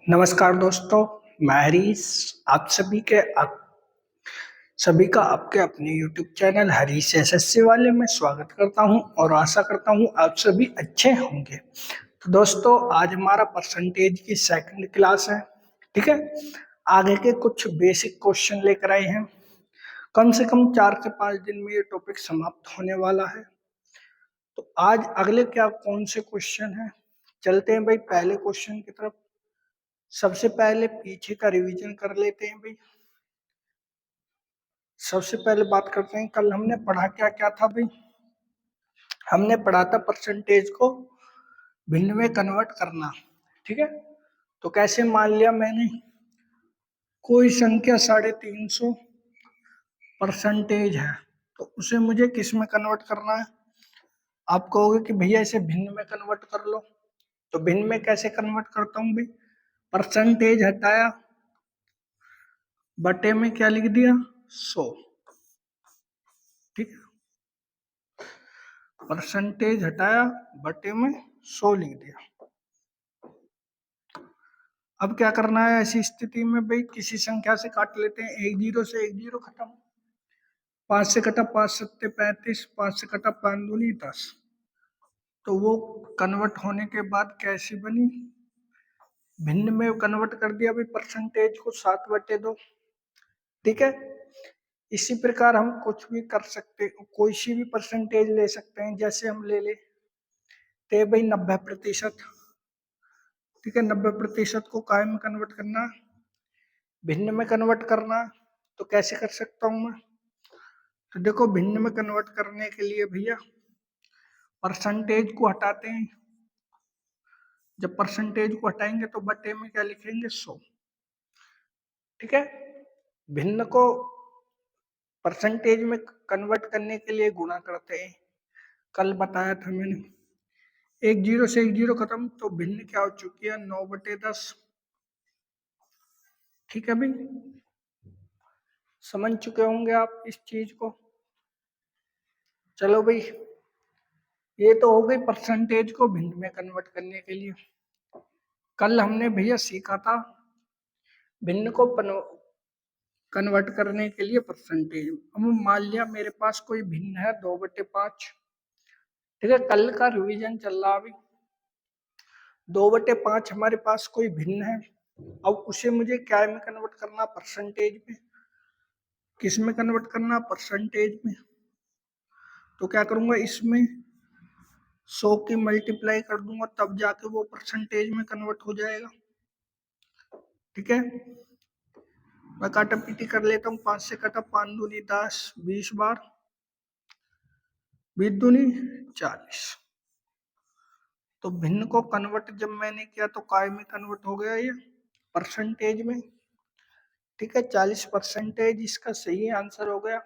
नमस्कार दोस्तों, मैं हरीश। आप सभी का आपके अपने YouTube चैनल हरीश एसएससी वाले में स्वागत करता हूं और आशा करता हूं आप सभी अच्छे होंगे। तो दोस्तों, आज हमारा परसेंटेज की सेकंड क्लास है। ठीक है, आगे के कुछ बेसिक क्वेश्चन लेकर आए हैं। कम से कम 4 से 5 दिन में ये टॉपिक समाप्त होने वाला है। तो आज अगले कौन से क्वेश्चन हैं, चलते हैं भाई पहले क्वेश्चन की तरफ। सबसे पहले पीछे का रिवीजन कर लेते हैं भाई। सबसे पहले बात करते हैं, कल हमने पढ़ा क्या क्या था भाई। हमने पढ़ा था परसेंटेज को भिन्न में कन्वर्ट करना। ठीक है, तो कैसे मान लिया मैंने कोई संख्या 350 परसेंटेज है, तो उसे मुझे किस में कन्वर्ट करना है। आप कहोगे कि भैया इसे भिन्न में कन्वर्ट कर लो, तो भिन्न में कैसे कन्वर्ट करता हूँ भाई। परसेंटेज हटाया, बटे में क्या लिख दिया 100। ठीक है, परसेंटेज हटाया, बटे में 100 लिख दिया। अब क्या करना है ऐसी स्थिति में भाई, किसी संख्या से काट लेते हैं। एक जीरो से एक जीरो खत्म, 5 से कटा 5 सत्ते 35, 5 से कटा 5 दूनी 10। तो वो कन्वर्ट होने के बाद कैसी बनी, भिन्न में कन्वर्ट कर दिया भाई परसेंटेज को 7/2। ठीक है, इसी प्रकार हम कुछ भी कर सकते, कोई सी भी परसेंटेज ले सकते हैं। जैसे हम ले लेते भाई 90%। ठीक है, 90% को काय में कन्वर्ट करना, भिन्न में कन्वर्ट करना। तो कैसे कर सकता हूं मैं, तो देखो भिन्न में कन्वर्ट करने के लिए भैया परसेंटेज को हटाते हैं। जब परसेंटेज को हटाएंगे तो बटे में क्या लिखेंगे 100। ठीक है, भिन्न को परसेंटेज में कन्वर्ट करने के लिए गुणा करते हैं। कल बताया था मैंने, एक जीरो से एक जीरो खत्म, तो भिन्न क्या हो चुकी है 9/10। ठीक है भाई, समझ चुके होंगे आप इस चीज को। चलो भाई, ये तो हो गई परसेंटेज को भिन्न में कन्वर्ट करने के लिए। कल हमने भैया सीखा था भिन्न को कन्वर्ट करने के लिए परसेंटेज। अब मान लिया मेरे पास कोई भिन्न है 2/5। ठीक है, कल का रिवीजन चल रहा अभी। 2/5 हमारे पास कोई भिन्न है। अब उसे मुझे क्या में कन्वर्ट करना, परसेंटेज में। किस में कन्वर्ट करना, परसेंटेज में। तो क्या करूंगा, इसमें 100 की मल्टीप्लाई कर दूंगा, तब जाके वो परसेंटेज में कन्वर्ट हो जाएगा। ठीक है, मैं काटा पीटी कर लेता हूँ। 5 से कटा 5 दूनी 10, 20 बार, 20 दूनी 40। तो भिन्न को कन्वर्ट जब मैंने किया तो काय में कन्वर्ट हो गया ये परसेंटेज में। ठीक है, 40% इसका सही आंसर हो गया।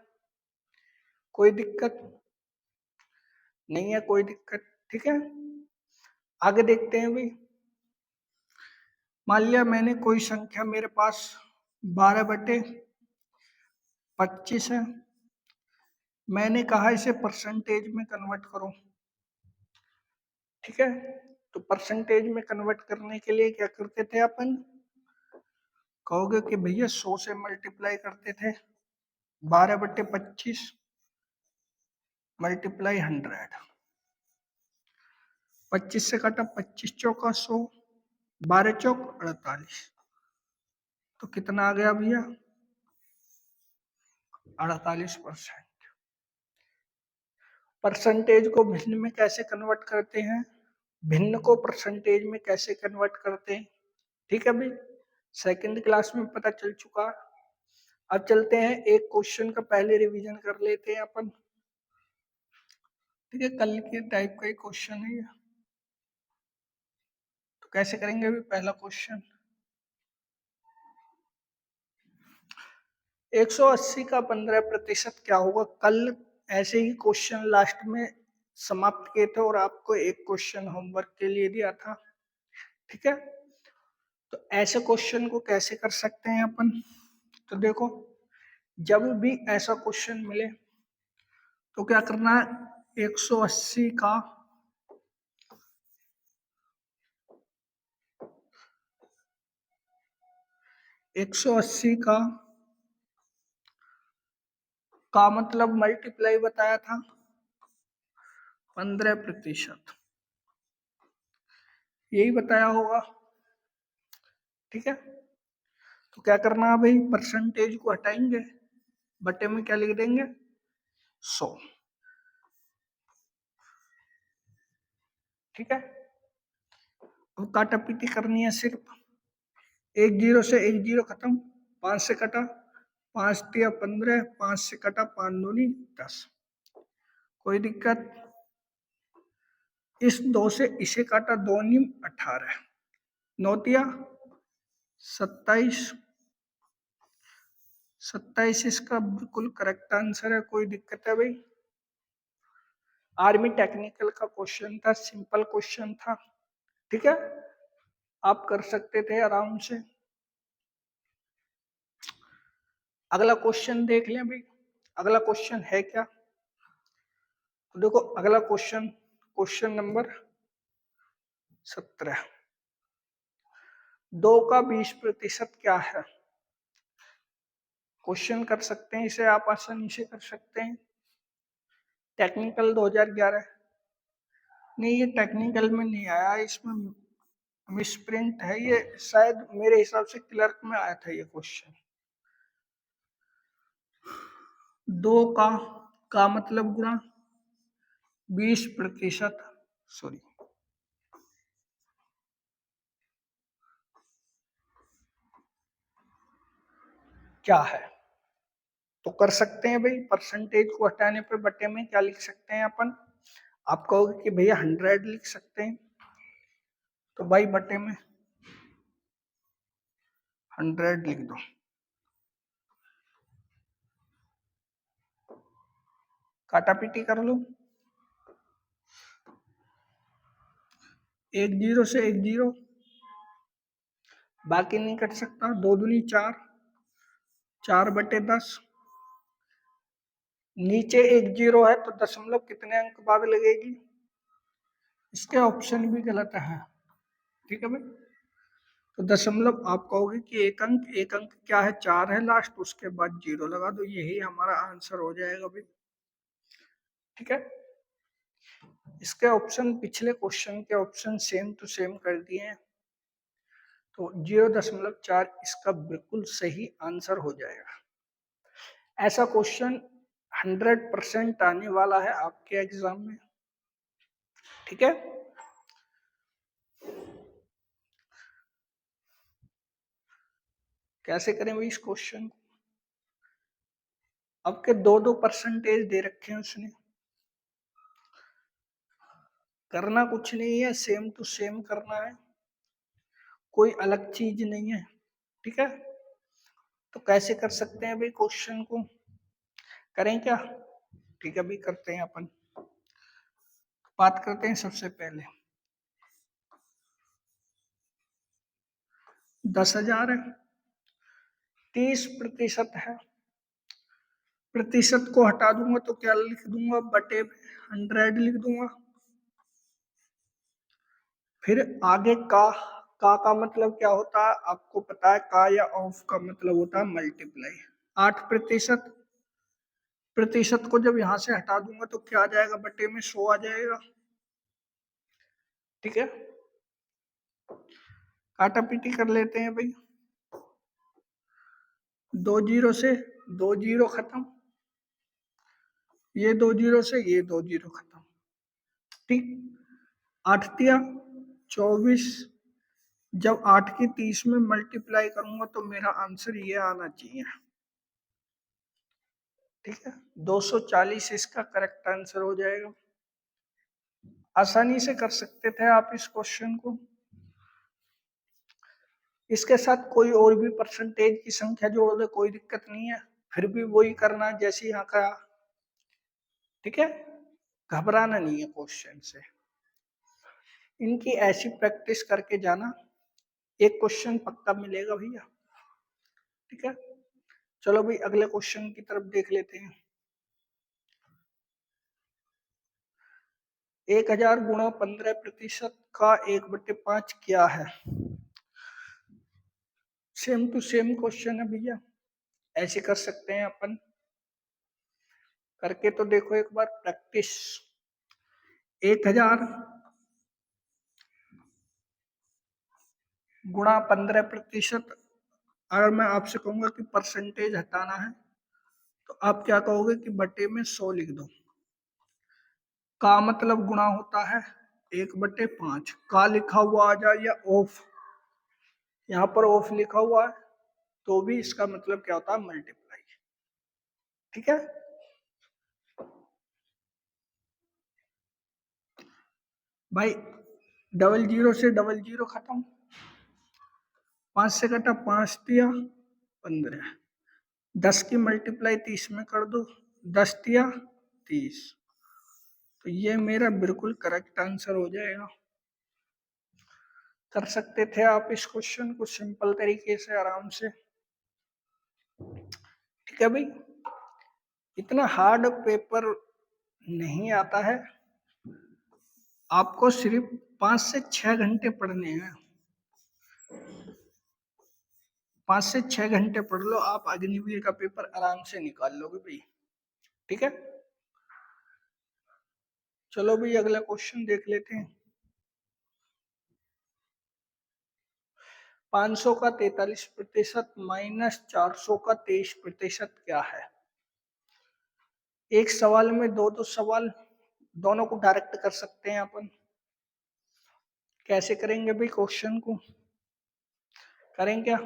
कोई दिक्कत नहीं है, कोई दिक्कत। ठीक है, आगे देखते हैं भाई। मान लिया मैंने कोई संख्या मेरे पास 12/25 है। मैंने कहा इसे परसेंटेज में कन्वर्ट करो। ठीक है, तो परसेंटेज में कन्वर्ट करने के लिए क्या करते थे अपन, कहोगे कि भैया 100 से मल्टीप्लाई करते थे। 12/25 मल्टीप्लाई 100। 25 से काटा 25 चौका 100, 12 चौक 48। तो कितना आ गया भैया 48%। परसेंटेज को भिन्न में कैसे कन्वर्ट करते हैं, भिन्न को परसेंटेज में कैसे कन्वर्ट करते हैं। ठीक है भाई, सेकंड क्लास में पता चल चुका। अब चलते हैं एक क्वेश्चन का पहले रिवीजन कर लेते हैं अपन। ठीक है, कल के टाइप का ही क्वेश्चन है ये। तो कैसे करेंगे अभी, पहला क्वेश्चन 180 का 15% क्या होगा। कल ऐसे ही क्वेश्चन लास्ट में समाप्त किए थे और आपको एक क्वेश्चन होमवर्क के लिए दिया था। ठीक है, तो ऐसे क्वेश्चन को कैसे कर सकते हैं अपन, तो देखो जब भी ऐसा क्वेश्चन मिले तो क्या करना है, 180 का 180 का मतलब मल्टीप्लाई बताया था 15%, यही बताया होगा। ठीक है, तो क्या करना है भाई, परसेंटेज को हटाएंगे, बटे में क्या लिख देंगे 100। ठीक है, अब काटा पीटी करनी है सिर्फ। 10 से 10 खत्म, 5 से कटा, 5 तिया 15, 5 से कटा 5 दूनी 10, कोई दिक्कत। इस 2 से इसे काटा, 2 नीम 18, 9 तिया 27, 27 इसका बिल्कुल करेक्ट आंसर है। कोई दिक्कत है भाई? आर्मी टेक्निकल का क्वेश्चन था, सिंपल क्वेश्चन था। ठीक है, आप कर सकते थे आराम से। अगला क्वेश्चन देख लें भाई, अगला क्वेश्चन है क्या। तो देखो अगला क्वेश्चन, क्वेश्चन नंबर 17, 2 का 20% क्या है। क्वेश्चन कर सकते हैं इसे आप, आसानी से कर सकते हैं। टेक्निकल 2011, नहीं ये टेक्निकल में नहीं आया, इसमें मिसप्रिंट है ये, शायद मेरे हिसाब से क्लर्क में आया था ये क्वेश्चन। 2 का मतलब गुणा 20%, सॉरी क्या है। तो कर सकते हैं भाई, परसेंटेज को हटाने पर बटे में क्या लिख सकते हैं अपन। आप कहोगे कि भैया 100 लिख सकते हैं, तो भाई बटे में 100 लिख दो। काटा पीटी कर लो, 10 से 10, बाकी नहीं कट सकता, 2 दूनी 4, 4/10, नीचे 10 है तो दशमलव कितने अंक बाद लगेगी, इसके ऑप्शन भी गलत है। ठीक है भाई, तो दशमलव आप कहोगे कि एक अंक क्या है, 4 है लास्ट, उसके बाद 0 लगा दो, यही हमारा आंसर हो जाएगा भाई। ठीक है, इसके ऑप्शन पिछले क्वेश्चन के ऑप्शन सेम टू सेम कर दिए हैं, तो 0.4 इसका बिल्कुल सही आंसर हो जाएगा। ऐसा क्वेश्चन 100% आने वाला है आपके एग्जाम में। ठीक है, कैसे करें भाई इस क्वेश्चन। अब के 2-2 परसेंटेज दे रखे हैं उसने, करना कुछ नहीं है, सेम टू सेम करना है, कोई अलग चीज नहीं है। ठीक है, तो कैसे कर सकते हैं भाई क्वेश्चन को, करें क्या। ठीक है भाई, करते हैं अपन, बात करते हैं सबसे पहले 10,000 है, 30% है, प्रतिशत को हटा दूंगा तो क्या लिख दूंगा, बटे 100 लिख दूंगा। फिर आगे का मतलब क्या होता है आपको पता है, का या ऑफ का मतलब होता है मल्टीप्लाई। 8% प्रतिशत को जब यहां से हटा दूंगा तो क्या आ जाएगा, बटे में 100 आ जाएगा। ठीक है, काटा पीटी कर लेते हैं भाई, 2 से 2 खत्म, ये 2 से ये 2 खत्म। ठीक, 8 तिया 24, जब 8 की 30 में मल्टीप्लाई करूंगा तो मेरा आंसर ये आना चाहिए। ठीक है, 240 इसका करेक्ट आंसर हो जाएगा। आसानी से कर सकते थे आप इस क्वेश्चन को। इसके साथ कोई और भी परसेंटेज की संख्या जोड़ दे, कोई दिक्कत नहीं है, फिर भी वही करना जैसे यहाँ का। ठीक है, घबराना नहीं है क्वेश्चन से, इनकी ऐसी प्रैक्टिस करके जाना, एक क्वेश्चन पक्का मिलेगा भैया। ठीक है, चलो भाई अगले क्वेश्चन की तरफ देख लेते हैं। 1000 गुणा 15% का 1/5 क्या है। सेम टू सेम क्वेश्चन है भैया, ऐसे कर सकते हैं अपन। करके तो देखो एक बार प्रैक्टिस। 1000 गुणा 15%। अगर मैं आपसे कहूंगा कि परसेंटेज हटाना है तो आप क्या कहोगे कि बटे में 100 लिख दो। का मतलब गुणा होता है 1/5। का लिखा हुआ आ जाए या ऑफ, यहाँ पर ऑफ लिखा हुआ है तो भी इसका मतलब क्या होता है, मल्टीप्लाई। ठीक है भाई, 00 से 00 खत्म। 5 से कटा 5 दिया 15। 10 की मल्टीप्लाई 30 में कर दो, 10 दिया 30। तो ये मेरा बिल्कुल करेक्ट आंसर हो जाएगा। कर सकते थे आप इस क्वेश्चन को सिंपल तरीके से आराम से। ठीक है भाई, इतना हार्ड पेपर नहीं आता है, आपको सिर्फ 5 से 6 घंटे पढ़ने हैं। 5 से 6 घंटे पढ़ लो, आप अग्निवीर का पेपर आराम से निकाल लोगे भाई। ठीक है, चलो भाई अगला क्वेश्चन देख लेते हैं। 500 का 43% माइनस 400 का 23% क्या है? एक सवाल में दो सवाल, दोनों को डायरेक्ट कर सकते हैं अपन। कैसे करेंगे भाई क्वेश्चन को? करें क्या?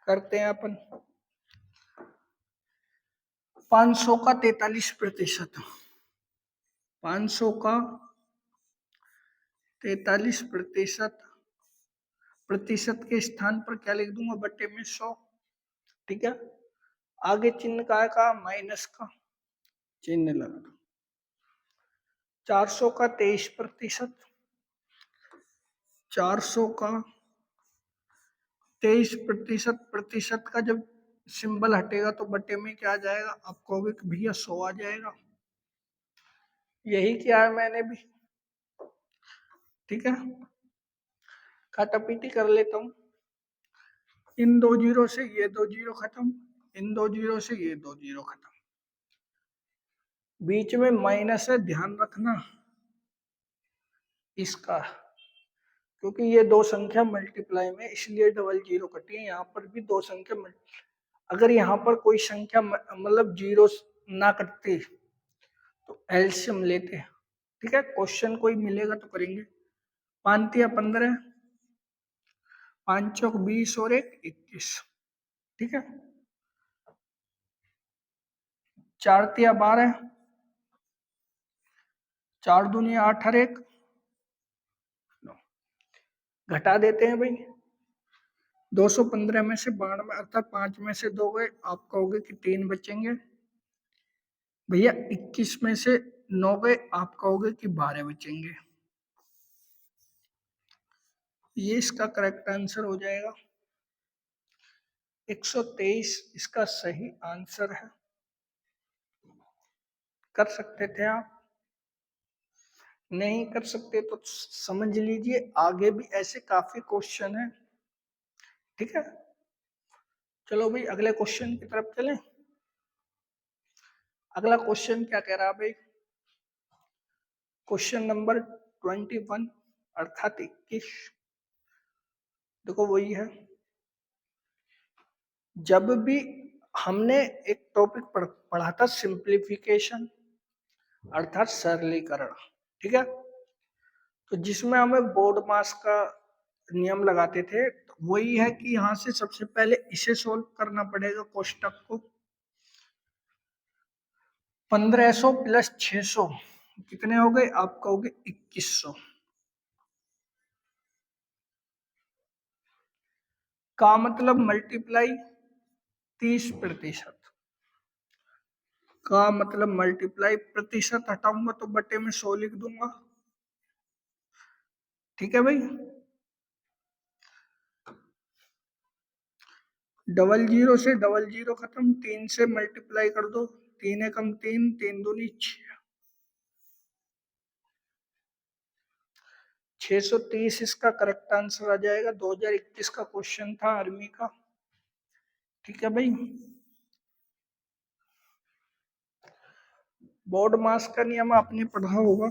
करते हैं अपन। 500 का 43%, 500 का 43% प्रतिशत के स्थान पर क्या लिख दूंगा, बटे में 100। ठीक है, आगे चिन्ह का माइनस का चिन्ह लगा दो। 400 का 23%, 400 का 23%, प्रतिशत का जब सिंबल हटेगा तो बटे में क्या आ जाएगा, आप कहोगे कि भैया 100 आ जाएगा। यही किया है मैंने भी। ठीक है, काटापीटी कर लेता हूं। इन 2 जीरो से ये 2 जीरो खत्म, इन 2 जीरो से ये 2 जीरो खत्म। बीच में माइनस है, ध्यान रखना इसका, क्योंकि ये दो संख्या मल्टीप्लाई में इसलिए डबल जीरो कटी है। यहाँ पर भी दो संख्या, अगर यहाँ पर कोई संख्या मतलब जीरो ना कटती तो एलसीएम लेते। ठीक है, क्वेश्चन कोई मिलेगा तो करेंगे। 5 या 15, 5 चौक 20 और 1 21। ठीक है, 4 या 12, 4 दूनी 8 और 1 घटा देते हैं भाई। 215 में से 92 अर्थात 5 में से 2 गए, आप कहोगे कि 3 बचेंगे। भैया 21 में से 9 गए, आप कहोगे कि 12 बचेंगे। ये इसका करेक्ट आंसर हो जाएगा। 123 इसका सही आंसर है। कर सकते थे आप, नहीं कर सकते तो समझ लीजिए आगे भी ऐसे काफी क्वेश्चन है। ठीक है, चलो भाई अगले क्वेश्चन की तरफ चलें। अगला क्वेश्चन क्या कह रहा है भाई? क्वेश्चन नंबर 21 अर्थात 21। देखो वही है, जब भी हमने एक टॉपिक पढ़ा था सिंप्लीफिकेशन अर्थात सरलीकरण। ठीक है, तो जिसमें हमें बोर्ड मास का नियम लगाते थे, तो वही है कि यहाँ से सबसे पहले इसे सोल्व करना पड़ेगा कोष्टक को। 1500 प्लस 600 कितने हो गए, आप कहोगे 2100। का मतलब मल्टीप्लाई 30%, का मतलब मल्टीप्लाई प्रतिशत हटाऊंगा तो बटे में 100 लिख दूंगा। ठीक है भाई, 00 से 00 खत्म, 3 से मल्टीप्लाई कर दो, 3 एकम 3, 3 दूनी 6, 630 इसका करेक्ट आंसर आ जाएगा। 2021 का क्वेश्चन था आर्मी का। ठीक है भाई। बोर्ड मास का नियम आपने पढ़ा होगा।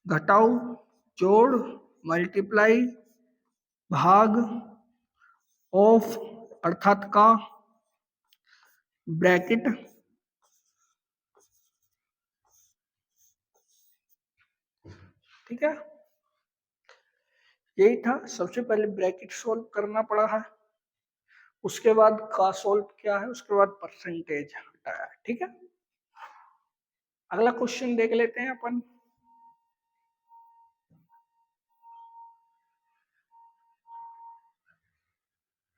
घटाओ, जोड़, मल्टीप्लाई, भाग, ऑफ अर्थात का, ब्रैकेट। ठीक है, यही था। सबसे पहले ब्रैकेट सोल्व करना पड़ा है, उसके बाद का सोल्व किया है, उसके बाद परसेंटेज हटाया है। ठीक है, अगला क्वेश्चन देख लेते हैं अपन।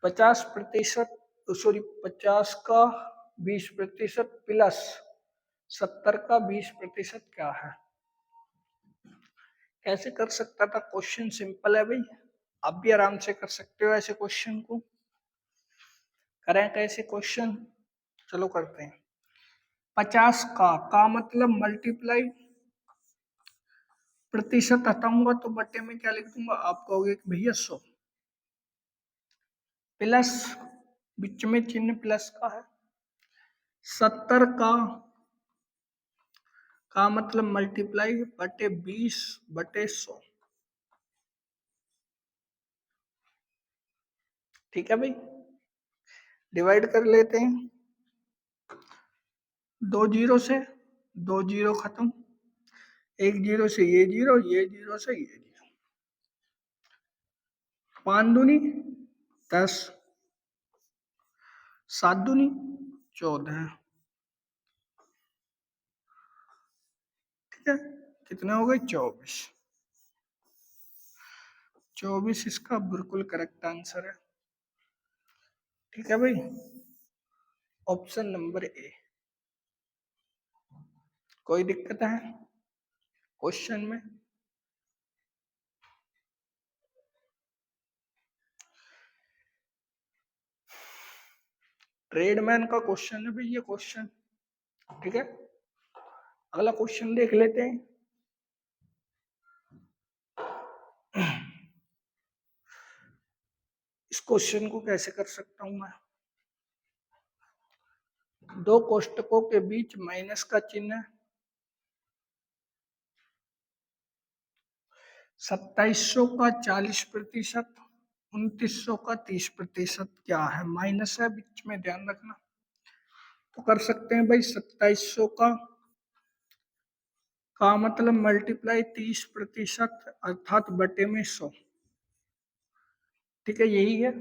पचास प्रतिशत, सॉरी 50 का 20% प्लस 70 का 20% क्या है? कैसे कर सकता था? क्वेश्चन सिंपल है भाई, आप भी आराम से कर सकते हो ऐसे क्वेश्चन को। करें कैसे क्वेश्चन? चलो करते हैं। 50 का मतलब मल्टीप्लाई, प्रतिशत हटाऊंगा तो बटे में क्या लिख दूंगा? आप कहोगे कि भैया 100, प्लस बीच में चिन्ह प्लस का है। 70 का मतलब मल्टीप्लाई बटे 20 बटे 100। ठीक है भाई, डिवाइड कर लेते हैं। 2 जीरो से 2 जीरो खत्म, 1 जीरो से ये जीरो, ये जीरो से ये जीरो। 5 दूनी 10, 7 दूनी 14। ठीक है, कितने हो गए? 24। 24 इसका बिल्कुल करेक्ट आंसर है। ठीक है भाई, ऑप्शन नंबर ए। कोई दिक्कत है क्वेश्चन में? ट्रेडमैन का क्वेश्चन है भाई ये क्वेश्चन। ठीक है, अगला क्वेश्चन देख लेते हैं। इस क्वेश्चन को कैसे कर सकता हूं मैं? दो कोष्टकों के बीच माइनस का चिन्ह, 2700 का 40%, 2900 का 30% क्या है? माइनस है बीच में, ध्यान रखना। तो कर सकते हैं भाई, 2700 का मतलब मल्टीप्लाई 30% अर्थात बटे में 100। ठीक है, यही है।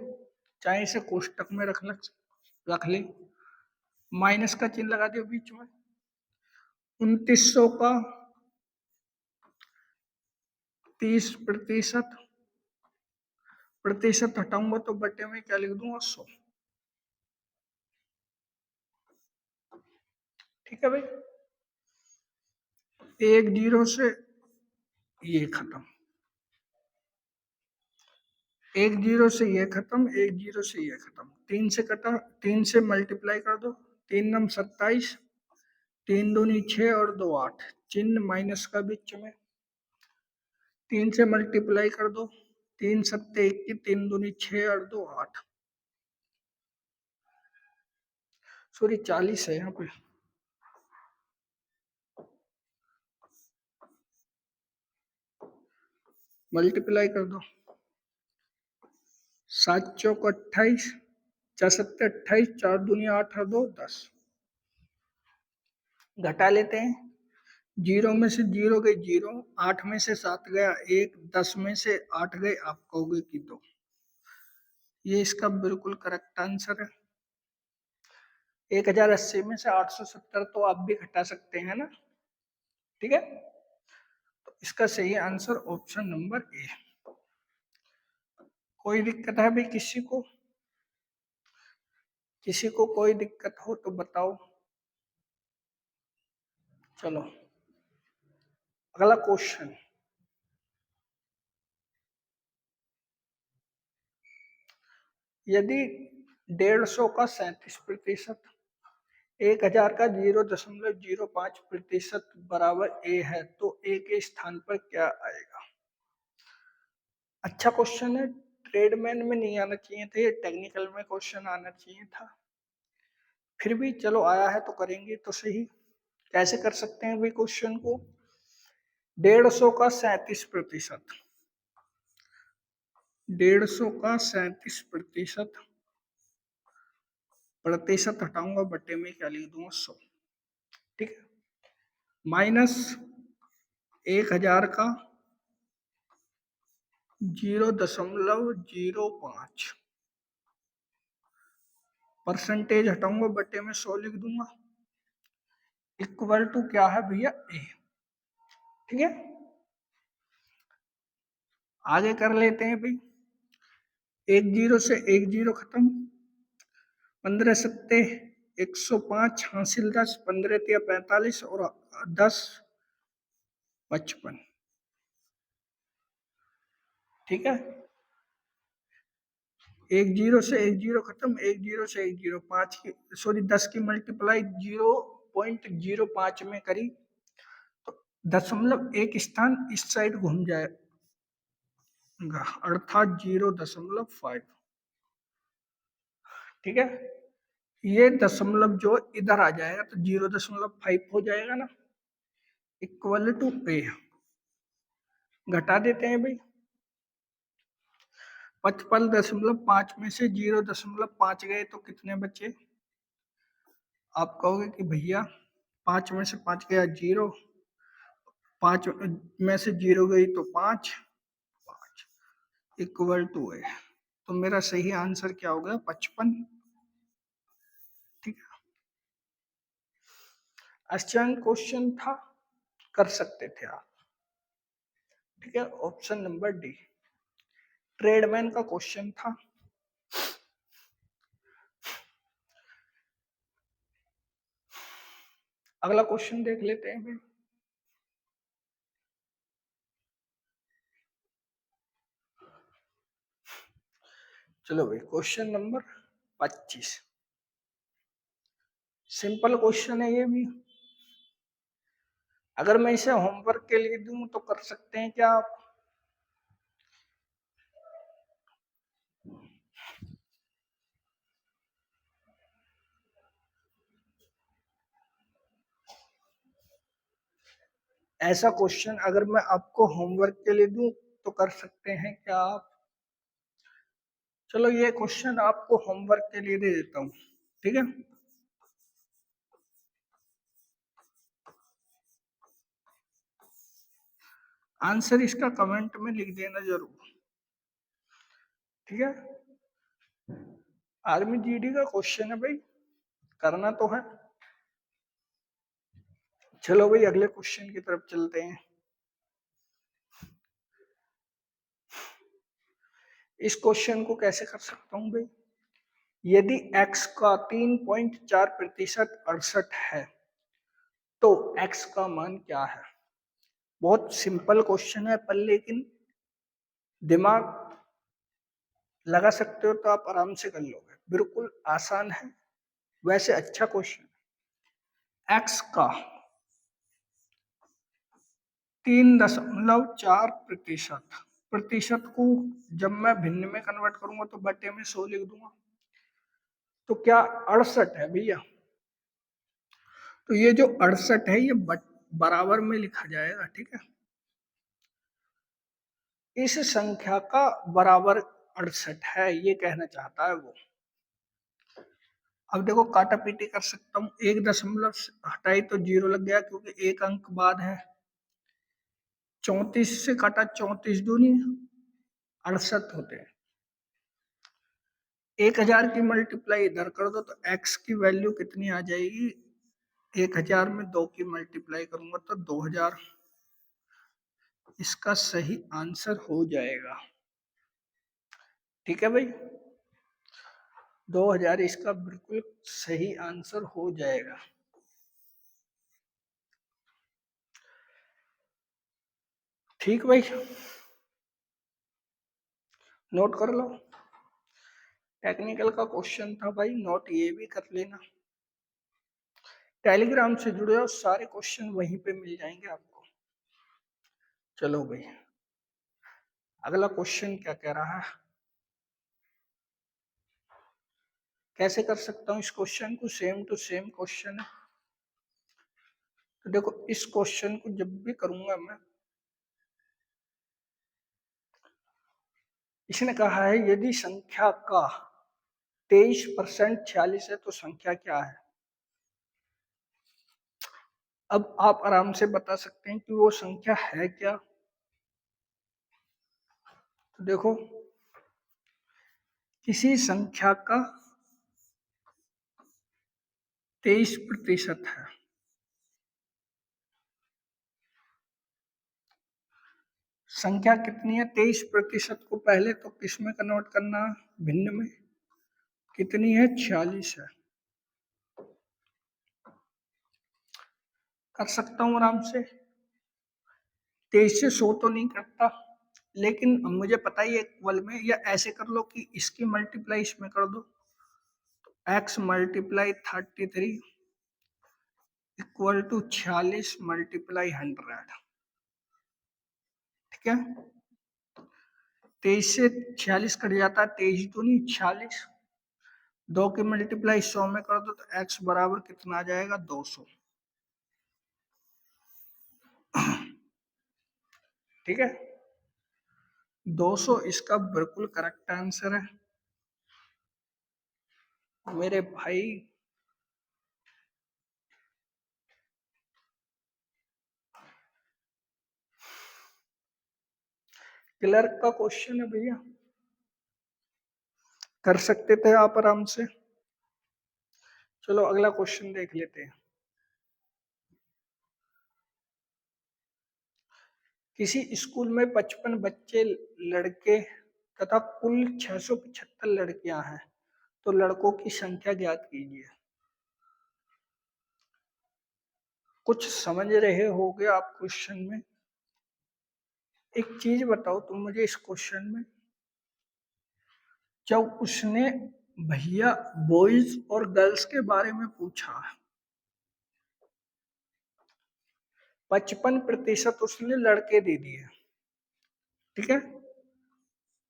चाहे इसे कोष्टक में रख ले, माइनस का चिन्ह लगा दियो बीच में। 2900 का 30% प्रतिशत हटाऊंगा तो बटे में क्या लिख दूंगा? 100। ठीक है भाई, 1 जीरो से ये खत्म, 1 जीरो से ये खत्म, 1 जीरो से ये खत्म। 3 से कटा, 3 से मल्टीप्लाई कर दो, 3 नम 27, 3 दूनी 6 और 2 8, चिन्ह माइनस का बीच में। 3 से मल्टीप्लाई कर दो, 3 सत्ते 21, 3 दूनी 6 और 2 8, सॉरी 40 है यहाँ पे। मल्टीप्लाई कर दो, 7 चौक 28, 4 सत्ते 28, 4 दूनी 8 और 2 10। घटा लेते हैं। 0 में से 0 गए 0, 8 में से 7 गया 1, 10 में से 8 गए, आप कहोगे कि 2। ये इसका बिल्कुल करेक्ट आंसर है। 1080 में से 870 तो आप भी घटा सकते हैं ना। ठीक है, तो इसका सही आंसर ऑप्शन नंबर ए। कोई दिक्कत है भाई किसी को? किसी को कोई दिक्कत हो तो बताओ। चलो अगला क्वेश्चन। यदि 150 का 37%, 1000 का 0.05% बराबर ए है, तो ए के स्थान पर क्या आएगा? अच्छा क्वेश्चन है, ट्रेडमैन में नहीं आना चाहिए था, ये टेक्निकल में क्वेश्चन आना चाहिए था। फिर भी चलो आया है तो करेंगे तो सही। कैसे कर सकते हैं भाई क्वेश्चन को? 150 का 37%, 150 का 37% प्रतिशत हटाऊंगा, बट्टे में क्या लिख दूंगा 100, ठीक है। माइनस 1000 का 0.05 परसेंटेज हटाऊंगा, बट्टे में 100 लिख दूंगा, इक्वल टू क्या है भैया ए, ठीक है। आगे कर लेते हैं भाई, 10 से 10 खत्म, 15 सत्ते 105, हासिल 10, 15 तिया 45 और 10 55, ठीक है। 10 से 10 खत्म, 10 से 10, 5 की सॉरी 10 की मल्टीप्लाई 0.05 में करी तो 1 स्थान इस साइड घूम जाएगा, अर्थात 0.5, ठीक है। ये दशमलव जो इधर आ जाएगा तो 0.5 हो जाएगा ना, इक्वल टू ए। घटा देते हैं भाई, 55.5 में से 0.5 गए तो कितने बचे? आप कहोगे कि भैया 5 में से 5 गया 0, 5 में से 0 गई तो 5, 5 इक्वल टू है, तो मेरा सही आंसर क्या हो गया? 55, ठीक है। आसान क्वेश्चन था, कर सकते थे आप, ठीक है। ऑप्शन नंबर डी ट्रेडमैन का क्वेश्चन था। अगला क्वेश्चन देख लेते हैं भाई। चलो भाई, क्वेश्चन नंबर 25, सिंपल क्वेश्चन है ये भी। अगर मैं इसे होमवर्क के लिए दूं तो कर सकते हैं क्या आप? ऐसा क्वेश्चन अगर मैं आपको होमवर्क के लिए दूं तो कर सकते हैं क्या आप? चलो ये क्वेश्चन आपको होमवर्क के लिए दे देता हूं, ठीक है। आंसर इसका कमेंट में लिख देना जरूर, ठीक है। आर्मी जीडी का क्वेश्चन है भाई, करना तो है। चलो भाई अगले क्वेश्चन की तरफ चलते हैं। इस क्वेश्चन को कैसे कर सकता हूं भाई? यदि x का 3.4% 68 है तो x का मान क्या है? बहुत सिंपल क्वेश्चन है, पर लेकिन दिमाग लगा सकते हो तो आप आराम से कर लोगे, बिल्कुल आसान है, वैसे अच्छा क्वेश्चन। x का 3.4%, प्रतिशत को जब मैं भिन्न में कन्वर्ट करूंगा तो बटे में 100 लिख दूंगा, तो क्या 68 है भैया? तो ये जो 68 है ये बराबर में लिखा जाएगा, ठीक है। इस संख्या का बराबर 68 है, ये कहना चाहता है वो। अब देखो काटा पीटी कर सकता हूँ, 1 दशमलव हटाई तो 0 लग गया क्योंकि एक अंक बाद है। 34 से काटा 34 दूनी 68 होते हैं। 1000 की मल्टीप्लाई इधर कर दो तो x की वैल्यू कितनी आ जाएगी? 1000 में 2 की मल्टीप्लाई करूंगा तो 2000, इसका सही आंसर हो जाएगा, ठीक है भाई। 2000 इसका बिल्कुल सही आंसर हो जाएगा। ठीक भाई, नोट कर लो। टेक्निकल का क्वेश्चन था भाई, नोट ये भी कर लेना। टेलीग्राम से जुड़े हो, सारे क्वेश्चन वहीं पे मिल जाएंगे आपको। चलो भाई, अगला क्वेश्चन क्या कह रहा है, कैसे कर सकता हूं इस क्वेश्चन को, सेम टू सेम क्वेश्चन है। तो देखो, इस क्वेश्चन को जब भी करूंगा मैं, इसने कहा है यदि संख्या का 23% 46 है तो संख्या क्या है। अब आप आराम से बता सकते हैं कि वो संख्या है क्या। तो देखो, किसी संख्या का 23% है, संख्या कितनी है 23% को पहले तो किस में कन्वर्ट करना, भिन्न में, कितनी है 46 है। कर सकता हूं आराम से, 23 से 100 तो नहीं करता, लेकिन मुझे पता ही है इक्वल में, या ऐसे कर लो कि इसकी मल्टीप्लाई इसमें कर दो, x multiply 33 equal to 46 multiply 100। ठीक है, 23 से 46 कट जाता है, 23 तो नहीं 46, 2 की मल्टीप्लाई 100 में कर दो तो x बराबर कितना आ जाएगा 200। ठीक है, 200 इसका बिल्कुल करेक्ट आंसर है मेरे भाई। क्लर्क का क्वेश्चन है भैया, कर सकते थे आप आराम से। चलो अगला क्वेश्चन देख लेते हैं। किसी स्कूल में 55 बच्चे लड़के तथा कुल 675 लड़कियां हैं, तो लड़कों की संख्या ज्ञात कीजिए। कुछ समझ रहे होगे आप क्वेश्चन में। एक चीज बताओ तुम मुझे इस क्वेश्चन में, जब उसने भैया बॉयज और गर्ल्स के बारे में पूछा, 55% उसने लड़के दे दिए। ठीक है,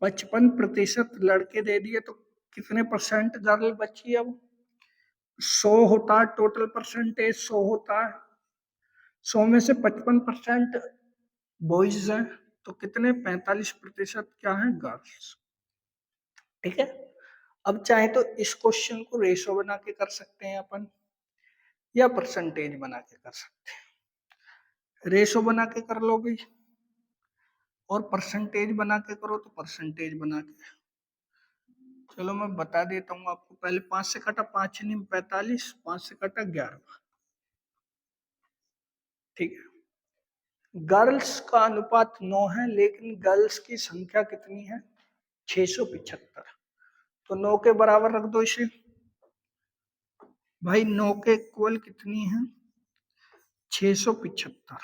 55% लड़के दे दिए तो कितने परसेंट गर्ल बची। अब 100 होता है टोटल परसेंटेज, 100 होता है, 100 में से 55% बॉयज हैं, तो कितने 45% क्या है गर्ल्स। ठीक है, अब चाहे तो इस क्वेश्चन को रेशो बना के कर सकते हैं अपन, या परसेंटेज बना के कर सकते हैं। रेशो बना के कर लो भाई, और परसेंटेज बना के करो तो परसेंटेज बना के। चलो मैं बता देता हूँ आपको, पहले 5 से कटा 5 नहीं 45, 5 से कटा 11। ठीक है, गर्ल्स का अनुपात 9 है, लेकिन गर्ल्स की संख्या कितनी है 675, तो 9 के बराबर रख दो इसे भाई। 9 के इक्वल कितनी है 675,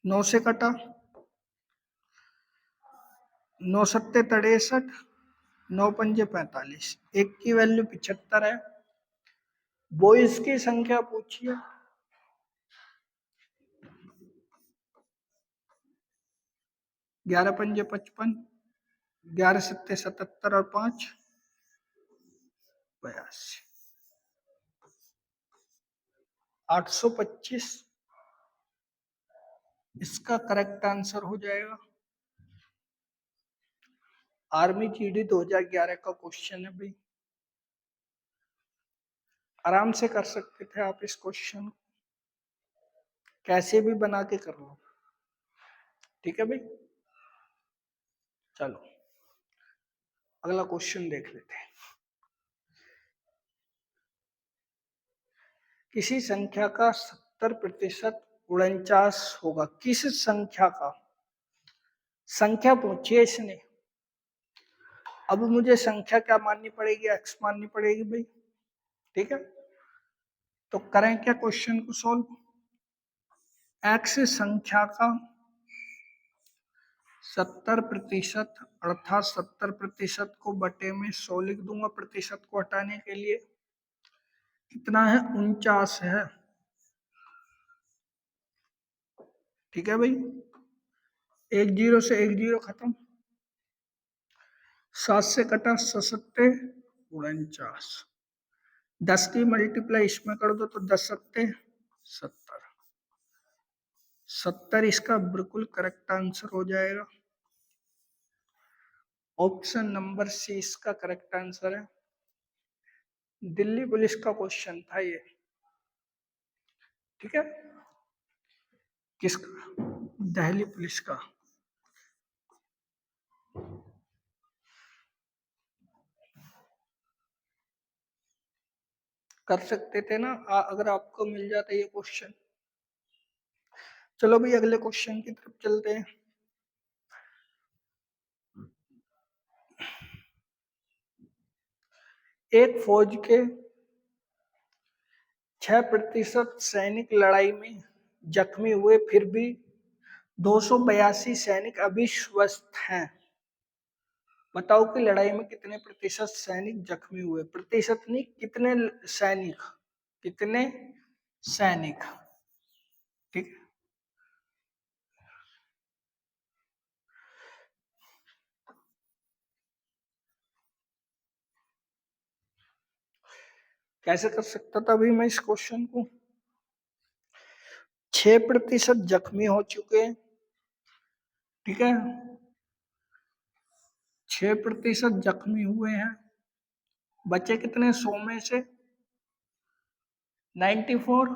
9 से कटा 9 सत्ते 63, 9 पंजे 45, एक की वैल्यू 75 है। बॉयज की संख्या पूछिए, 11 पंजे 55, 11 सत्ते 77 और 5 82, 825 इसका करेक्ट आंसर हो जाएगा। आर्मी जीडी 2011 का क्वेश्चन है भाई, आराम से कर सकते थे आप इस क्वेश्चन, कैसे भी बना के कर लो। ठीक है भाई, चलो अगला क्वेश्चन देख लेते हैं। किसी संख्या का 70% 49 होगा, किस संख्या का, संख्या पूछिए इसने। अब मुझे संख्या क्या माननी पड़ेगी, एक्स माननी पड़ेगी भाई। ठीक है, तो करें क्या क्वेश्चन को सॉल्व। एक्स संख्या का 70% अर्थात 70% को बटे में 100 लिख दूंगा प्रतिशत को हटाने के लिए। कितना है, 49 है। ठीक है भाई, 10 से 10 खत्म, 7 से कटा 7 49, 10 की मल्टीप्लाई इसमें कर दो तो 10 सत्ते 70, 70 इसका बिल्कुल करेक्ट आंसर हो जाएगा। ऑप्शन नंबर सी इसका करेक्ट आंसर है। दिल्ली पुलिस का क्वेश्चन था ये। ठीक है, किसका, दिल्ली पुलिस का। कर सकते थे ना अगर आपको मिल जाता ये क्वेश्चन। चलो भाई अगले क्वेश्चन की तरफ चलते हैं। एक फौज के 6% सैनिक लड़ाई में जख्मी हुए, फिर भी 282 सैनिक अभी स्वस्थ हैं। बताओ कि लड़ाई में कितने प्रतिशत सैनिक जख्मी हुए। प्रतिशत नहीं, कितने सैनिक, कितने सैनिक। ठीक, कैसे कर सकता था अभी मैं इस क्वेश्चन को। 6% जख्मी हो चुके हैं, ठीक है, 6% जख्मी हुए हैं, बचे कितने 100 में से 94,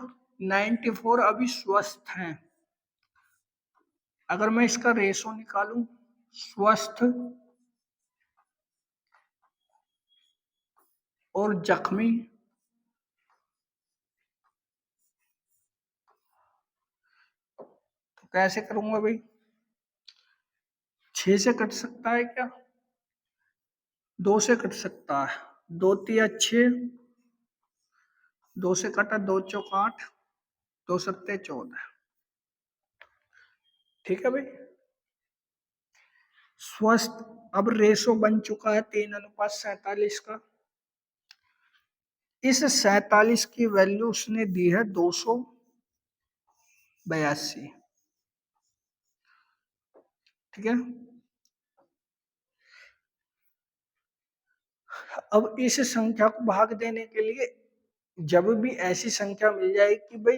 94 अभी स्वस्थ हैं। अगर मैं इसका रेशो निकालूं, स्वस्थ और जख्मी, तो कैसे करूंगा भाई। 6 से कट सकता है क्या, 2 से कट सकता है, 2 तिया 6, 2 से कटा 2 चौक 8, 2 सत्ते 14। ठीक है भाई, स्वस्थ अब रेशो बन चुका है 3:47 का। इस 47 की वैल्यू उसने दी है 282। ठीक है, अब इस संख्या को भाग देने के लिए जब भी ऐसी संख्या मिल जाए कि भाई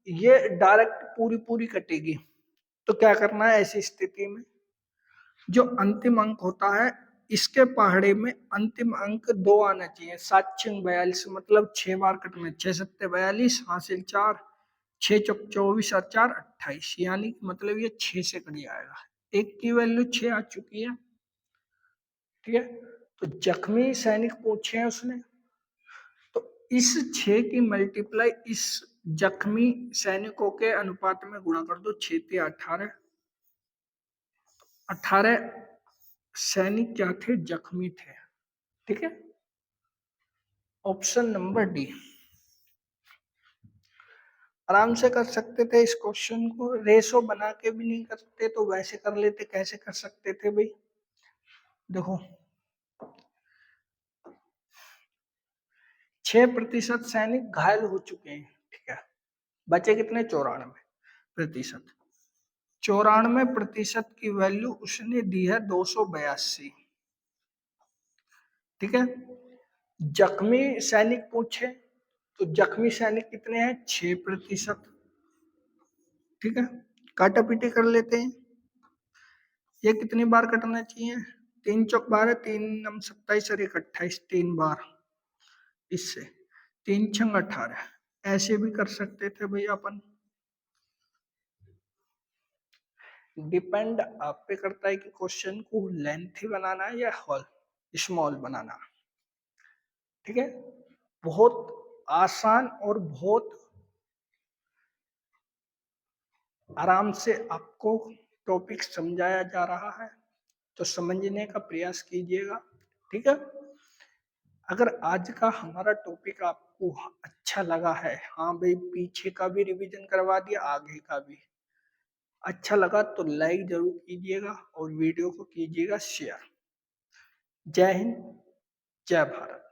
ये डायरेक्ट पूरी पूरी कटेगी, तो क्या करना है ऐसी स्थिति में, जो अंतिम अंक होता है इसके पहाड़े में अंतिम अंक 2 आना चाहिए। 7×42 मतलब 6 बार कटना, 6×7=42, हासिल 4, 6×4 = 24 और 4=28, यानी मतलब ये 6 से कट जाएगा। एक की वैल्यू 6 आ चुकी है। ठीक है, तो जख्मी सैनिक पूछे हैं उसने, तो इस 6 की मल्टीप्लाई इस जख्मी सैनिकों के अनुपात में गुणा कर दो, 6×3 = 18, 18 सैनिक क्या थे, जख्मी थे। ठीक है, ऑप्शन नंबर डी। आराम से कर सकते थे इस क्वेश्चन को, रेशो बना के भी नहीं करते तो वैसे कर लेते। कैसे कर सकते थे भाई, देखो 6% सैनिक घायल हो चुके हैं, ठीक है, बचे कितने, 94%। 94% की वैल्यू उसने दी है 282। ठीक है, जख्मी सैनिक पूछे तो जख्मी सैनिक कितने हैं, 6%। ठीक है, काटा पीटी कर लेते हैं। ये कितनी बार कटना चाहिए, 3×4 = 3×9 = 27 और 1×28, 3 बार। इससे 3×6 = 18, ऐसे भी कर सकते थे भैया अपन। डिपेंड आप पे करता है कि क्वेश्चन को लेंथी बनाना है या हॉल स्मॉल बनाना। ठीक है, बहुत आसान और बहुत आराम से आपको टॉपिक समझाया जा रहा है, तो समझने का प्रयास कीजिएगा। ठीक है, अगर आज का हमारा टॉपिक आपको अच्छा लगा है, हाँ भाई पीछे का भी रिवीजन करवा दिया, आगे का भी अच्छा लगा, तो लाइक जरूर कीजिएगा और वीडियो को कीजिएगा शेयर। जय हिंद, जय भारत।